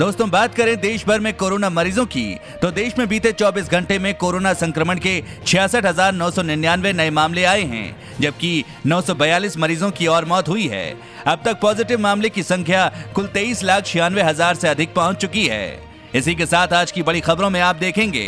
दोस्तों, बात करें देश भर में कोरोना मरीजों की तो देश में बीते 24 घंटे में कोरोना संक्रमण के 66,999 नए मामले आए हैं, जबकि 942 मरीजों की और मौत हुई है। अब तक पॉजिटिव मामले की संख्या कुल 23,96,000 से अधिक पहुंच चुकी है। इसी के साथ आज की बड़ी खबरों में आप देखेंगे,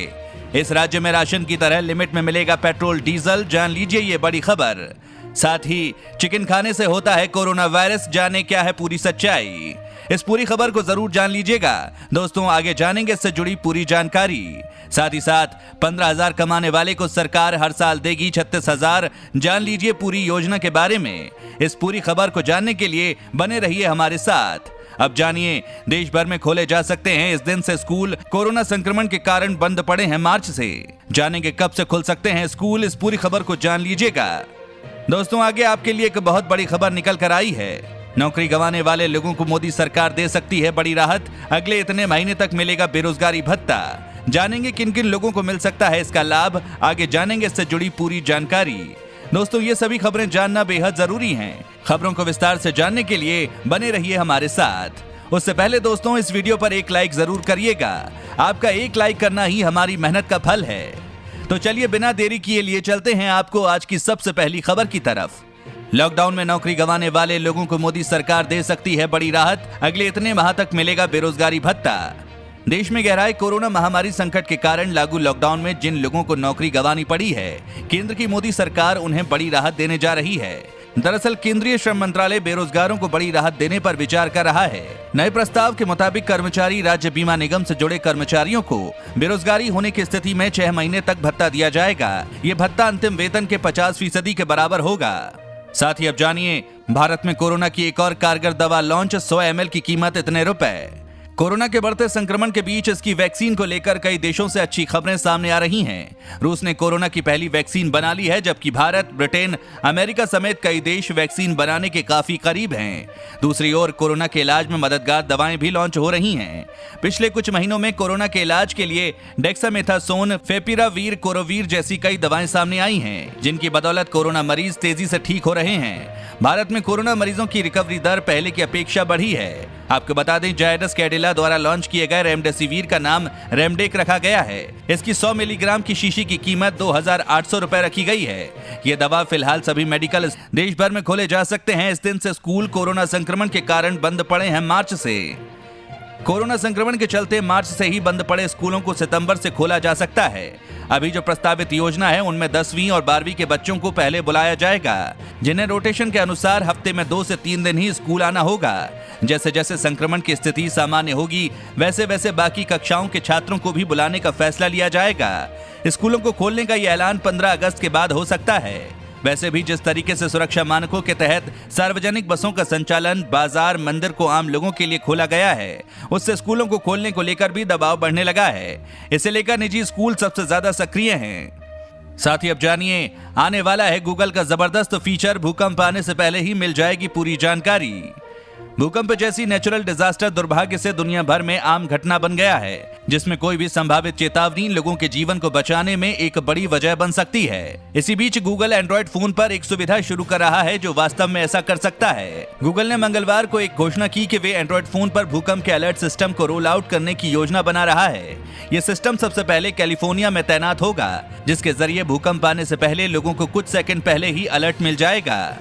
इस राज्य में राशन की तरह लिमिट में मिलेगा पेट्रोल डीजल, जान लीजिए ये बड़ी खबर। साथ ही चिकन खाने से होता है कोरोना वायरस, जाने क्या है पूरी सच्चाई। इस पूरी खबर को जरूर जान लीजिएगा दोस्तों, आगे जानेंगे इससे जुड़ी पूरी जानकारी। साथ ही साथ 15,000 कमाने वाले को सरकार हर साल देगी 36,000, जान लीजिए पूरी योजना के बारे में। इस पूरी खबर को जानने के लिए बने रहिए हमारे साथ। अब जानिए, देश भर में खोले जा सकते हैं इस दिन से स्कूल, कोरोना संक्रमण के कारण बंद पड़े हैं मार्च से। जानेंगे कब से खुल सकते हैं स्कूल, इस पूरी खबर को जान लीजिएगा। दोस्तों, आगे आपके लिए एक बहुत बड़ी खबर निकल कर आई है। नौकरी गंवाने वाले लोगों को मोदी सरकार दे सकती है बड़ी राहत, अगले इतने महीने तक मिलेगा बेरोजगारी भत्ता। जानेंगे किन किन लोगों को मिल सकता है इसका लाभ, आगे जानेंगे इससे जुड़ी पूरी जानकारी। दोस्तों, ये सभी खबरें जानना बेहद जरूरी हैं। खबरों को विस्तार से जानने के लिए बने रहिए हमारे साथ। उससे पहले दोस्तों, इस वीडियो पर एक लाइक जरूर करिएगा। आपका एक लाइक करना ही हमारी मेहनत का फल है। तो चलिए बिना देरी किए लिए चलते हैं आपको आज की सबसे पहली खबर की तरफ। लॉकडाउन में नौकरी गंवाने वाले लोगों को मोदी सरकार दे सकती है बड़ी राहत, अगले इतने माह तक मिलेगा बेरोजगारी भत्ता। देश में गहराए कोरोना महामारी संकट के कारण लागू लॉकडाउन में जिन लोगों को नौकरी गंवानी पड़ी है, केंद्र की मोदी सरकार उन्हें बड़ी राहत देने जा रही है। दरअसल केंद्रीय श्रम मंत्रालय बेरोजगारों को बड़ी राहत देने पर विचार कर रहा है। नए प्रस्ताव के मुताबिक कर्मचारी राज्य बीमा निगम से जुड़े कर्मचारियों को बेरोजगारी होने की स्थिति में 6 महीने तक भत्ता दिया जाएगा। ये भत्ता अंतिम वेतन के 50% के बराबर होगा। साथ ही अब जानिए, भारत में कोरोना की एक और कारगर दवा लॉन्च, 100 ml की कीमत इतने रुपए। कोरोना के बढ़ते संक्रमण के बीच इसकी वैक्सीन को लेकर कई देशों से अच्छी खबरें सामने आ रही हैं। रूस ने कोरोना की पहली वैक्सीन बना ली है, जबकि भारत, ब्रिटेन, अमेरिका समेत कई देश वैक्सीन बनाने के काफी करीब हैं। दूसरी ओर कोरोना के इलाज में मददगार दवाएं भी लॉन्च हो रही हैं। पिछले कुछ महीनों में कोरोना के इलाज के लिए डेक्सामेथासोन, फेपिरावीर, कोरोवीर जैसी कई दवाएं सामने आई हैं, जिनकी बदौलत कोरोना मरीज तेजी से ठीक हो रहे हैं। भारत में कोरोना मरीजों की रिकवरी दर पहले की अपेक्षा बढ़ी है। आपको बता दें, जायडस कैडिला द्वारा लॉन्च किए गए रेमडेसिविर का नाम रेमडेक रखा गया है। इसकी 100 मिलीग्राम की शीशी की कीमत 2,800 रुपए रखी गई है। ये दवा फिलहाल सभी मेडिकल देश भर में खोले जा सकते हैं। इस दिन से स्कूल कोरोना संक्रमण के कारण बंद पड़े हैं मार्च से। कोरोना संक्रमण के चलते मार्च से ही बंद पड़े स्कूलों को सितंबर से खोला जा सकता है। अभी जो प्रस्तावित योजना है उनमें 10वीं और 12वीं के बच्चों को पहले बुलाया जाएगा, जिन्हें रोटेशन के अनुसार हफ्ते में 2 से 3 दिन ही स्कूल आना होगा। जैसे जैसे संक्रमण की स्थिति सामान्य होगी, वैसे वैसे बाकी कक्षाओं के छात्रों को भी बुलाने का फैसला लिया जाएगा। स्कूलों को खोलने का यह ऐलान 15 अगस्त के बाद हो सकता है। वैसे भी जिस तरीके से सुरक्षा मानकों के तहत सार्वजनिक बसों का संचालन, बाजार, मंदिर को आम लोगों के लिए खोला गया है, उससे स्कूलों को खोलने को लेकर भी दबाव बढ़ने लगा है। इसे लेकर निजी स्कूल सबसे ज्यादा सक्रिय हैं। साथ ही अब जानिए, आने वाला है गूगल का जबरदस्त फीचर, भूकंप आने से पहले ही मिल जाएगी पूरी जानकारी। भूकंप जैसी नेचुरल डिजास्टर दुर्भाग्य से दुनिया भर में आम घटना बन गया है, जिसमें कोई भी संभावित चेतावनी लोगों के जीवन को बचाने में एक बड़ी वजह बन सकती है। इसी बीच गूगल एंड्रॉइड फोन पर एक सुविधा शुरू कर रहा है जो वास्तव में ऐसा कर सकता है। गूगल ने मंगलवार को एक घोषणा की कि वे एंड्रॉइड फोन पर भूकंप के अलर्ट सिस्टम को रोल आउट करने की योजना बना रहा है। ये सिस्टम सबसे पहले कैलिफोर्निया में तैनात होगा, जिसके जरिए भूकंप आने से पहले लोगों को कुछ सेकंड पहले ही अलर्ट मिल जाएगा।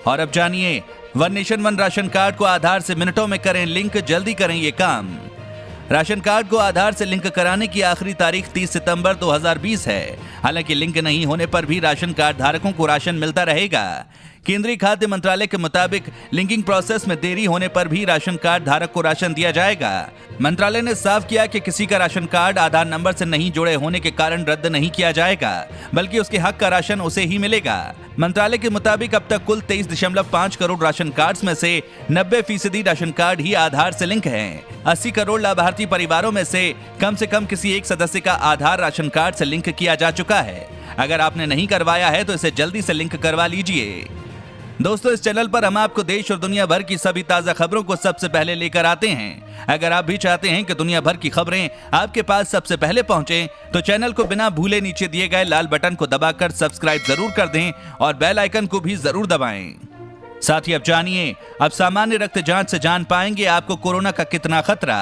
और अब जानिए, one nation one ration card को आधार से मिनटों में करें लिंक, जल्दी करें ये काम। राशन कार्ड को आधार से लिंक कराने की आखिरी तारीख 30 सितंबर 2020 है। हालांकि लिंक नहीं होने पर भी राशन कार्ड धारकों को राशन मिलता रहेगा। केंद्रीय खाद्य मंत्रालय के मुताबिक लिंकिंग प्रोसेस में देरी होने पर भी राशन कार्ड धारक को राशन दिया जाएगा। मंत्रालय ने साफ किया कि किसी का राशन कार्ड आधार नंबर से नहीं जुड़े होने के कारण रद्द नहीं किया जाएगा, बल्कि उसके हक का राशन उसे ही मिलेगा। मंत्रालय के मुताबिक अब तक कुल 23.5 करोड़ राशन कार्ड्स में से 90% राशन कार्ड ही आधार से लिंक हैं। 80 करोड़ लाभार्थी परिवारों में से कम किसी एक सदस्य का आधार राशन कार्ड से लिंक किया जा चुका है। अगर आपने नहीं करवाया है तो इसे जल्दी से लिंक करवा लीजिए। दोस्तों, इस चैनल पर हम आपको देश और दुनिया भर की सभी ताजा खबरों को सबसे पहले लेकर आते हैं। अगर आप भी चाहते हैं कि दुनिया भर की खबरें आपके पास सबसे पहले पहुंचे, तो चैनल को बिना भूले नीचे दिए गए लाल बटन को दबाकर सब्सक्राइब जरूर कर दें और बेल आइकन को भी जरूर दबाएं। साथ ही अब जानिए, अब सामान्य रक्त जांच से जान पाएंगे आपको कोरोना का कितना खतरा।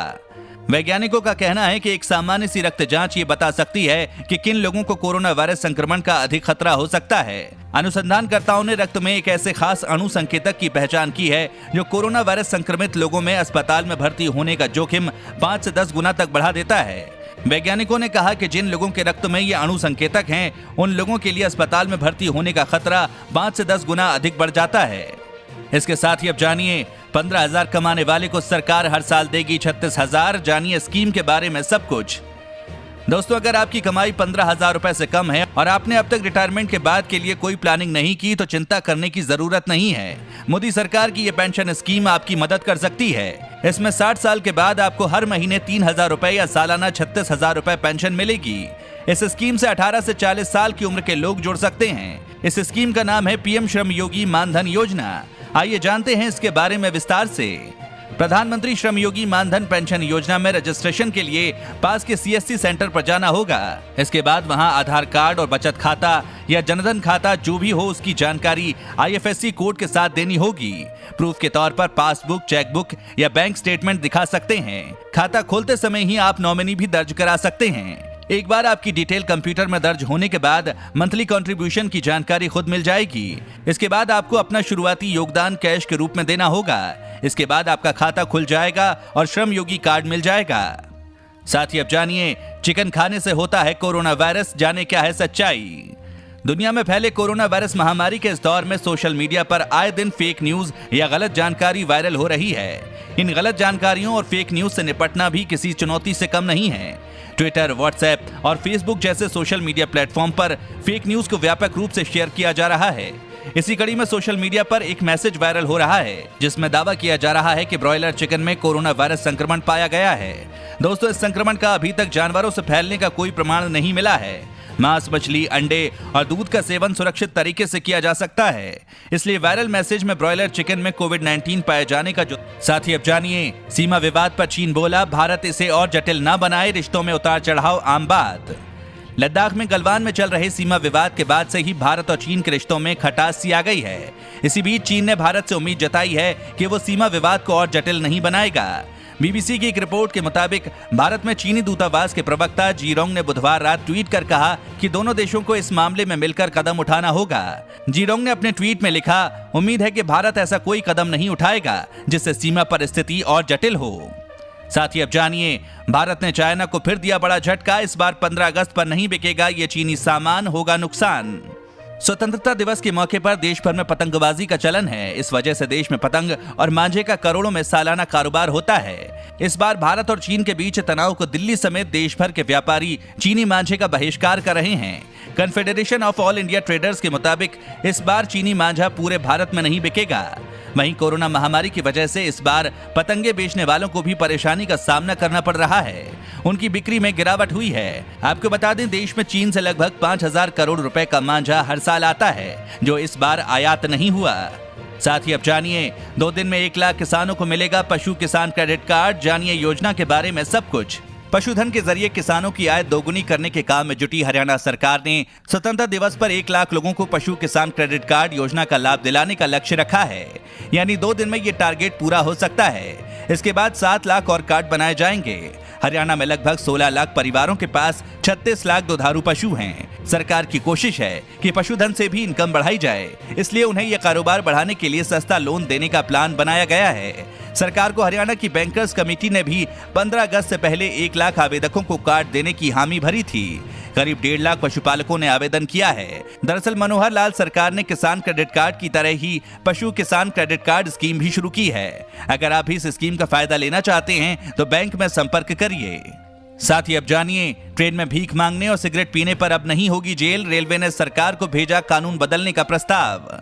वैज्ञानिकों का कहना है कि एक सामान्य सी रक्त जांच ये बता सकती है कि किन लोगों को कोरोना वायरस संक्रमण का अधिक खतरा हो सकता है। अनुसंधानकर्ताओं ने रक्त में एक ऐसे खास अणु संकेतक की पहचान की है जो कोरोना वायरस संक्रमित लोगों में अस्पताल में भर्ती होने का जोखिम 5 से 10 गुना तक बढ़ा देता है। वैज्ञानिकों ने कहा कि जिन लोगों के रक्त में ये अणु संकेतक हैं, उन लोगों के लिए अस्पताल में भर्ती होने का खतरा 5 से 10 गुना अधिक बढ़ जाता है। इसके साथ ही अब जानिए 15,000 कमाने वाले को सरकार हर साल देगी 36,000। जानिए स्कीम के बारे में सब कुछ। दोस्तों, अगर आपकी कमाई 15,000 रुपए से कम है और आपने अब तक रिटायरमेंट के बाद के लिए कोई प्लानिंग नहीं की तो चिंता करने की जरूरत नहीं है। मोदी सरकार की ये पेंशन स्कीम आपकी मदद कर सकती है। इसमें 60 साल के बाद आपको हर महीने 3,000 रुपए या सालाना 36,000 रुपए पेंशन मिलेगी। इस स्कीम से 18 से 40 साल की उम्र के लोग जुड़ सकते हैं। इस स्कीम का नाम है पीएम श्रम योगी मानधन योजना। आइए जानते हैं इसके बारे में विस्तार से। प्रधानमंत्री श्रम योगी मानधन पेंशन योजना में रजिस्ट्रेशन के लिए पास के सीएससी सेंटर पर जाना होगा। इसके बाद वहां आधार कार्ड और बचत खाता या जनधन खाता जो भी हो उसकी जानकारी आईएफएससी कोड के साथ देनी होगी। प्रूफ के तौर पर पासबुक, चेकबुक या बैंक स्टेटमेंट दिखा सकते हैं। खाता खोलते समय ही आप नॉमिनी भी दर्ज करा सकते हैं। एक बार आपकी डिटेल कंप्यूटर में दर्ज होने के बाद मंथली कंट्रीब्यूशन की जानकारी खुद मिल जाएगी। इसके बाद आपको अपना शुरुआती योगदान कैश के रूप में देना होगा। इसके बाद आपका खाता खुल जाएगा और श्रम योगी कार्ड मिल जाएगा। साथ ही अब जानिए चिकन खाने से होता है कोरोना वायरस, जाने क्या है सच्चाई। दुनिया में फैले कोरोना वायरस महामारी के इस दौर में सोशल मीडिया पर आए दिन फेक न्यूज या गलत जानकारी वायरल हो रही है। इन गलत जानकारियों और फेक न्यूज से निपटना भी किसी चुनौती से कम नहीं है। ट्विटर, व्हाट्सएप और फेसबुक जैसे सोशल मीडिया प्लेटफॉर्म पर फेक न्यूज को व्यापक रूप से शेयर किया जा रहा है। इसी कड़ी में सोशल मीडिया पर एक मैसेज वायरल हो रहा है जिसमें दावा किया जा रहा है कि ब्रॉयलर चिकन में कोरोना वायरस संक्रमण पाया गया है। दोस्तों, इस संक्रमण का अभी तक जानवरों से फैलने का कोई प्रमाण नहीं मिला है। मांस, मछली, अंडे और दूध का सेवन सुरक्षित तरीके से किया जा सकता है। इसलिए वायरल मैसेज में ब्रॉयलर चिकन में कोविड-19 पाए जाने का जो। साथ ही अब जानिए सीमा विवाद पर चीन बोला, भारत इसे और जटिल न बनाए, रिश्तों में उतार चढ़ाव आम बात। लद्दाख में गलवान में चल रहे सीमा विवाद के बाद से ही भारत और चीन के रिश्तों में खटास सी आ गई है। इसी बीच चीन ने भारत से उम्मीद जताई है कि वो सीमा विवाद को और जटिल नहीं बनाएगा। बीबीसी की एक रिपोर्ट के मुताबिक भारत में चीनी दूतावास के प्रवक्ता जीरोंग ने बुधवार रात ट्वीट कर कहा कि दोनों देशों को इस मामले में मिलकर कदम उठाना होगा। जीरोंग ने अपने ट्वीट में लिखा, उम्मीद है कि भारत ऐसा कोई कदम नहीं उठाएगा जिससे सीमा पर स्थिति और जटिल हो। साथ ही अब जानिए भारत ने चाइना को फिर दिया बड़ा झटका। इस बार 15 अगस्त पर नहीं बिकेगा ये चीनी सामान, होगा नुकसान। स्वतंत्रता दिवस के मौके पर देश भर में पतंगबाजी का चलन है। इस वजह से देश में पतंग और मांझे का करोड़ों में सालाना कारोबार होता है। इस बार भारत और चीन के बीच तनाव को दिल्ली समेत देश भर के व्यापारी चीनी मांझे का बहिष्कार कर रहे हैं। Confederation of all India traders के मुताबिक इस बार चीनी मांझा पूरे भारत में नहीं बिकेगा। वहीं कोरोना महामारी की वजह से इस बार पतंगे बेचने वालों को भी परेशानी का सामना करना पड़ रहा है। उनकी बिक्री में गिरावट हुई है। आपको बता दें, देश में चीन से लगभग 5,000 करोड़ रुपए का मांझा हर साल आता है, जो इस बार आयात नहीं हुआ। साथ ही अब जानिए 2 दिन में 1 लाख किसानों को मिलेगा पशु किसान क्रेडिट कार्ड। जानिए योजना के बारे में सब कुछ। पशुधन के जरिए किसानों की आय दोगुनी करने के काम में जुटी हरियाणा सरकार ने स्वतंत्रता दिवस पर 1 लाख लोगों को पशु किसान क्रेडिट कार्ड योजना का लाभ दिलाने का लक्ष्य रखा है। यानी 2 दिन में ये टारगेट पूरा हो सकता है। इसके बाद 7 लाख और कार्ड बनाए जाएंगे। हरियाणा में लगभग 16 लाख परिवारों के पास 36 लाख दुधारू पशु हैं। सरकार की कोशिश है कि पशुधन से भी इनकम बढ़ाई जाए, इसलिए उन्हें यह कारोबार बढ़ाने के लिए सस्ता लोन देने का प्लान बनाया गया है। सरकार को हरियाणा की बैंकर्स कमेटी ने भी 15 अगस्त से पहले 1 लाख आवेदकों को कार्ड देने की हामी भरी थी। करीब 1.5 लाख पशुपालकों ने आवेदन किया है। दरअसल मनोहर लाल सरकार ने किसान क्रेडिट कार्ड की तरह ही पशु किसान क्रेडिट कार्ड स्कीम भी शुरू की है। अगर आप भी इस स्कीम का फायदा लेना चाहते हैं तो बैंक में संपर्क करिए। साथ ही अब जानिए ट्रेन में भीख मांगने और सिगरेट पीने पर अब नहीं होगी जेल। रेलवे ने सरकार को भेजा कानून बदलने का प्रस्ताव।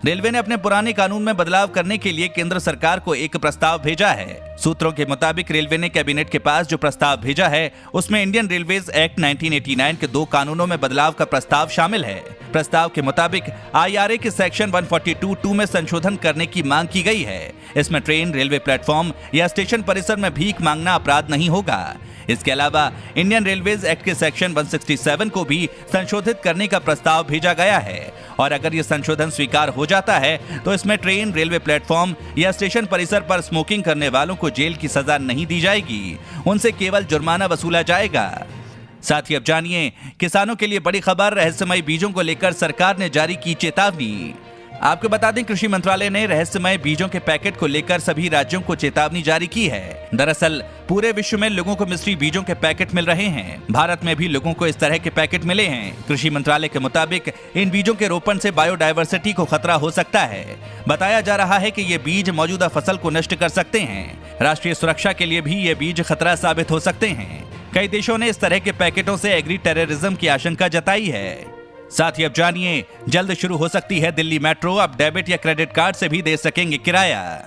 रेलवे ने अपने पुराने कानून में बदलाव करने के लिए केंद्र सरकार को एक प्रस्ताव भेजा है। सूत्रों के मुताबिक रेलवे ने कैबिनेट के पास जो प्रस्ताव भेजा है उसमें इंडियन रेलवेज एक्ट 1989 के 2 कानूनों में बदलाव का प्रस्ताव शामिल है। प्रस्ताव के मुताबिक IRA के सेक्शन 142(2) में संशोधन करने की मांग की गई है। इसमें ट्रेन, रेलवे प्लेटफॉर्म या स्टेशन परिसर में भीख मांगना अपराध नहीं होगा। इसके अलावा इंडियन रेलवेज एक्ट के सेक्शन 167 को भी संशोधित करने का प्रस्ताव भेजा गया है और अगर यह संशोधन स्वीकार हो जाता है तो इसमें ट्रेन, रेलवे प्लेटफॉर्म या स्टेशन परिसर पर स्मोकिंग करने वालों को को जेल की सजा नहीं दी जाएगी, उनसे केवल जुर्माना वसूला जाएगा। साथ ही अब जानिए किसानों के लिए बड़ी खबर, रहस्यमय बीजों को लेकर सरकार ने जारी की चेतावनी। आपको बता दें, कृषि मंत्रालय ने रहस्यमय बीजों के पैकेट को लेकर सभी राज्यों को चेतावनी जारी की है। दरअसल पूरे विश्व में लोगों को मिस्ट्री बीजों के पैकेट मिल रहे हैं। भारत में भी लोगों को इस तरह के पैकेट मिले हैं। कृषि मंत्रालय के मुताबिक इन बीजों के रोपण से बायोडायवर्सिटी को खतरा हो सकता है। बताया जा रहा है कि ये बीज मौजूदा फसल को नष्ट कर सकते हैं। राष्ट्रीय सुरक्षा के लिए भी ये बीज खतरा साबित हो सकते हैं। कई देशों ने इस तरह के पैकेटों से एग्री टेररिज्म की आशंका जताई है। साथ ही अब जानिए, जल्द शुरू हो सकती है दिल्ली मेट्रो, अब डेबिट या क्रेडिट कार्ड से भी दे सकेंगे किराया।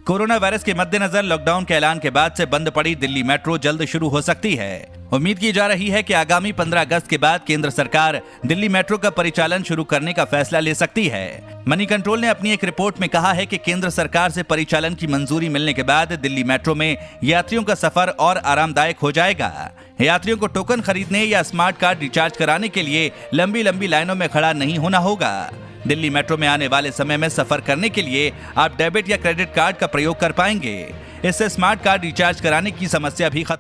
कोरोना वायरस के मद्देनजर लॉकडाउन के ऐलान के बाद से बंद पड़ी दिल्ली मेट्रो जल्द शुरू हो सकती है। उम्मीद की जा रही है कि आगामी 15 अगस्त के बाद केंद्र सरकार दिल्ली मेट्रो का परिचालन शुरू करने का फैसला ले सकती है। मनी कंट्रोल ने अपनी एक रिपोर्ट में कहा है कि केंद्र सरकार से परिचालन की मंजूरी मिलने के बाद दिल्ली मेट्रो में यात्रियों का सफर और आरामदायक हो जाएगा। यात्रियों को टोकन खरीदने या स्मार्ट कार्ड रिचार्ज कराने के लिए लंबी लंबी लाइनों में खड़ा नहीं होना होगा। दिल्ली मेट्रो में आने वाले समय में सफर करने के लिए आप डेबिट या क्रेडिट कार्ड का प्रयोग कर पाएंगे। इससे स्मार्ट कार्ड रिचार्ज कराने की समस्या भी खत्म